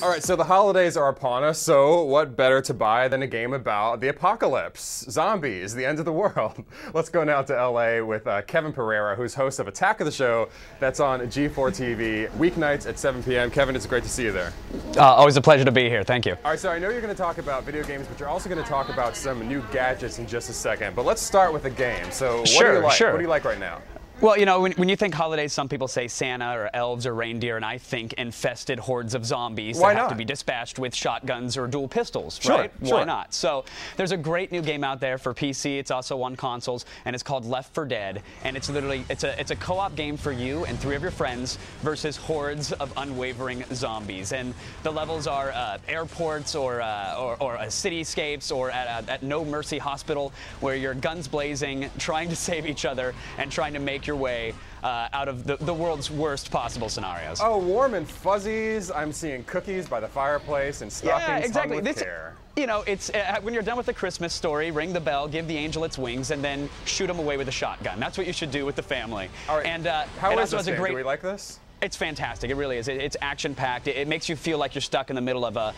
All right, so the holidays are upon us, so what better to buy than a game about the apocalypse, zombies, the end of the world? Let's go now to LA with Kevin Pereira, who's host of Attack of the Show. That's on G4 TV, weeknights at 7 p.m. Kevin, it's great to see you there. Always a pleasure to be here. Thank you. All right, so I know you're going to talk about video games, but you're also going to talk about some new gadgets in just a second. But let's start with the game. So what do you like? What do you like right now? Well, you know, when you think holidays, some people say Santa or elves or reindeer, and I think infested hordes of zombies that have to be dispatched with shotguns or dual pistols, right? Why not? So there's a great new game out there for PC. It's also on consoles, and it's called Left 4 Dead, and it's literally it's a co-op game for you and 3 of your friends versus hordes of unwavering zombies. And the levels are airports or cityscapes or at No Mercy Hospital, where you're guns blazing, trying to save each other and trying to make your way out of the world's worst possible scenarios. Oh, warm and fuzzies. I'm seeing cookies by the fireplace and stockings hung with care. You know, it's when you're done with the Christmas story, ring the bell, give the angel its wings, and then shoot them away with a shotgun. That's what you should do with the family. All right. And how is this game? Do we like this? It's fantastic. It really is. It's action-packed. It makes you feel like you're stuck in the middle of a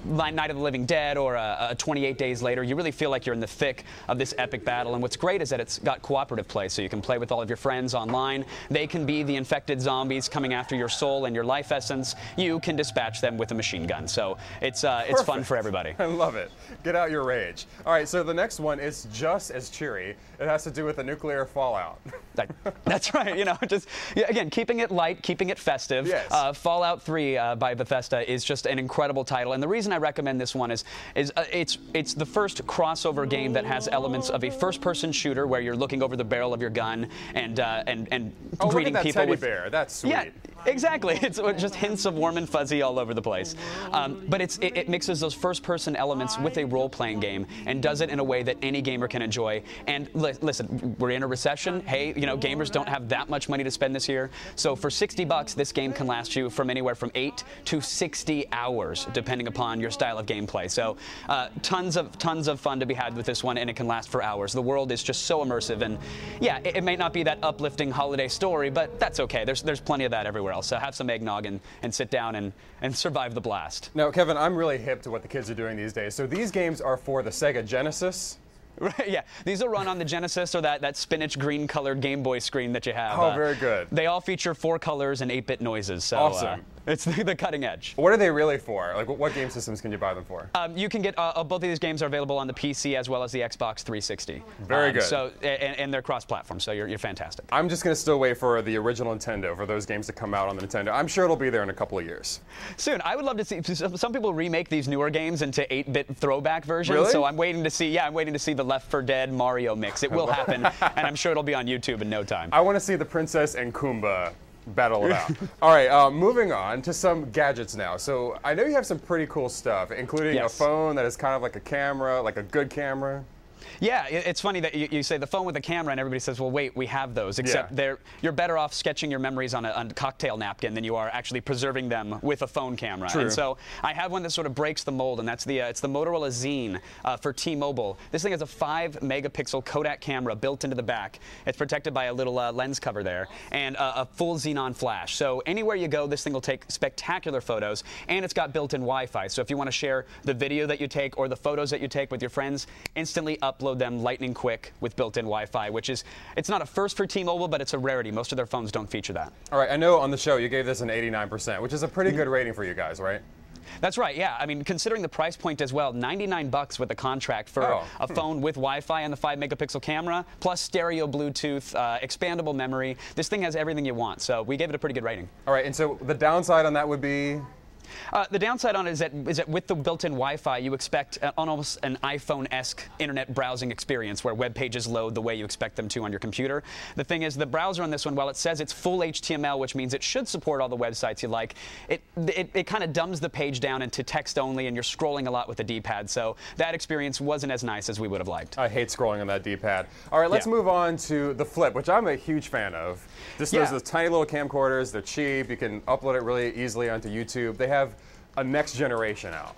Night of the Living Dead or a 28 Days Later. You really feel like you're in the thick of this epic battle. And what's great is that it's got cooperative play, so you can play with all of your friends online. They can be the infected zombies coming after your soul and your life essence. You can dispatch them with a machine gun. So it's fun for everybody. I love it. Get out your rage. All right. So the next one is just as cheery. It has to do with the nuclear fallout. That's right. You know, just again, keeping it light, keeping it festive. Yes. Fallout 3 by Bethesda is just an incredible title, and the reason I recommend this one is it's the first crossover game that has elements of a first-person shooter where you're looking over the barrel of your gun and greeting look at that people teddy with bear. That's sweet. Yeah. Exactly. It's just hints of warm and fuzzy all over the place. But it mixes those first-person elements with a role-playing game and does it in a way that any gamer can enjoy. And listen, we're in a recession. Hey, you know, gamers don't have that much money to spend this year. So for $60, this game can last you from anywhere from 8 to 60 hours, depending upon your style of gameplay. So tons of fun to be had with this one, and it can last for hours. The world is just so immersive, and yeah, it may not be that uplifting holiday story, but that's okay. There's plenty of that everywhere else. So have some eggnog and sit down and survive the blast. Now, Kevin, I'm really hip to what the kids are doing these days. So these games are for the Sega Genesis. Right, yeah. These will run on the Genesis or that spinach green colored Game Boy screen that you have. Oh, very good. They all feature 4 colors and 8-bit noises. So, awesome. It's the cutting edge. What are they really for? Like, what game systems can you buy them for? You can get both of these games are available on the PC as well as the Xbox 360. Very good. So, and they're cross-platform, so you're fantastic. I'm just going to still wait for the original Nintendo, for those games to come out on the Nintendo. I'm sure it'll be there in a couple of years. Soon. I would love to see. Some people remake these newer games into 8-bit throwback versions. Really? So I'm waiting to see. Yeah, I'm waiting to see the Left 4 Dead Mario mix. It will happen, and I'm sure it'll be on YouTube in no time. I want to see the Princess and Kumba battle it out. All right, moving on to some gadgets now. So I know you have some pretty cool stuff, including a phone that is kind of like a camera, like a good camera. Yeah, it's funny that you say the phone with a camera, and everybody says, well, wait, we have those, except you're better off sketching your memories on a cocktail napkin than you are actually preserving them with a phone camera. True. And so I have one that sort of breaks the mold, and that's it's the Motorola Zine for T-Mobile. This thing has a 5-megapixel Kodak camera built into the back. It's protected by a little lens cover there, and a full xenon flash. So anywhere you go, this thing will take spectacular photos, and it's got built-in Wi-Fi. So if you want to share the video that you take or the photos that you take with your friends, instantly upload them lightning quick with built-in Wi-Fi, which is, it's not a first for T-Mobile, but it's a rarity. Most of their phones don't feature that. All right, I know on the show you gave this an 89%, which is a pretty good rating for you guys, right? That's right, yeah. I mean, considering the price point as well, $99 with a contract for a phone with Wi-Fi and the 5-megapixel camera, plus stereo Bluetooth, expandable memory. This thing has everything you want, so we gave it a pretty good rating. All right, and so the downside on that would be? The downside on it is that with the built-in Wi-Fi, you expect almost an iPhone-esque internet browsing experience where web pages load the way you expect them to on your computer. The thing is, the browser on this one, while it says it's full HTML, which means it should support all the websites you like, it kind of dumbs the page down into text only, and you're scrolling a lot with the D-pad. So that experience wasn't as nice as we would have liked. I hate scrolling on that D-pad. All right, let's move on to the Flip, which I'm a huge fan of. Those tiny little camcorders. They're cheap. You can upload it really easily onto YouTube. They have a next generation out.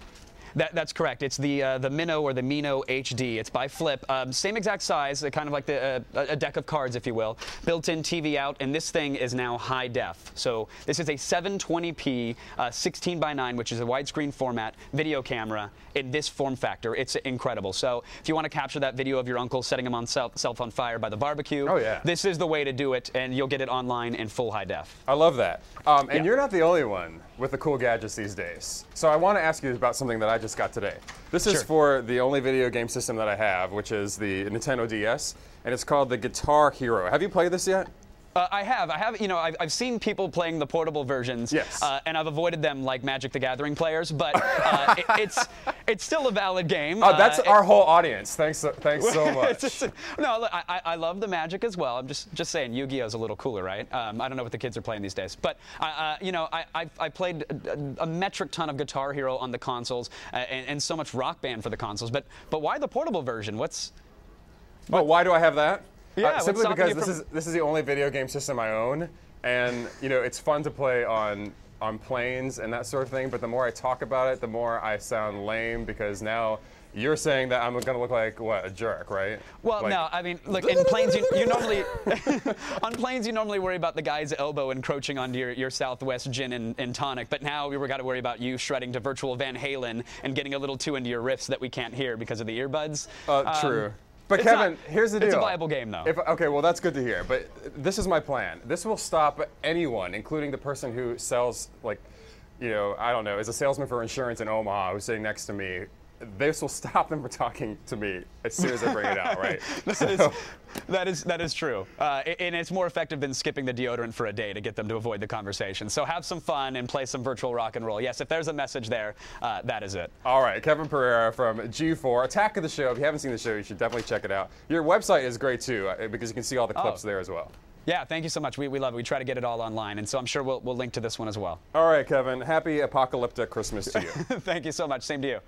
That's correct. It's the Minnow or the Mino HD. It's by Flip. Same exact size, kind of like a deck of cards, if you will. Built-in TV out, and this thing is now high def. So this is a 720p 16:9, which is a widescreen format video camera in this form factor. It's incredible. So if you want to capture that video of your uncle setting him on self on fire by the barbecue, this is the way to do it, and you'll get it online in full high def. I love that. And you're not the only one with the cool gadgets these days. So I want to ask you about something that I just got today. This is for the only video game system that I have, which is the Nintendo DS, and it's called the Guitar Hero. Have you played this yet? I have. You know, I've seen people playing the portable versions, and I've avoided them like Magic the Gathering players. But it's still a valid game. That's our whole audience. Thanks so much. No, look, I love the Magic as well. I'm just saying, Yu-Gi-Oh is a little cooler, right? I don't know what the kids are playing these days, but you know, I played a metric ton of Guitar Hero on the consoles, and so much Rock Band for the consoles. But why the portable version? Why do I have that? Yeah, simply because this is the only video game system I own, and you know it's fun to play on planes and that sort of thing. But the more I talk about it, the more I sound lame because now you're saying that I'm going to look like a jerk, right? Well, like, no, I mean, look, in planes you normally on planes you normally worry about the guy's elbow encroaching onto your Southwest gin and tonic, but now we got to worry about you shredding to virtual Van Halen and getting a little too into your riffs that we can't hear because of the earbuds. True. But Kevin, here's the deal. It's a viable game, though. Okay, well, that's good to hear. But this is my plan. This will stop anyone, including the person who sells, like, you know, I don't know, is a salesman for insurance in Omaha who's sitting next to me. This will stop them from talking to me as soon as I bring it out, right? That is true. And it's more effective than skipping the deodorant for a day to get them to avoid the conversation. So have some fun and play some virtual rock and roll. Yes, if there's a message there, that is it. All right, Kevin Pereira from G4, Attack of the Show. If you haven't seen the show, you should definitely check it out. Your website is great, too, because you can see all the clips there as well. Yeah, thank you so much. We love it. We try to get it all online, and so I'm sure we'll link to this one as well. All right, Kevin. Happy apocalyptic Christmas to you. Thank you so much. Same to you.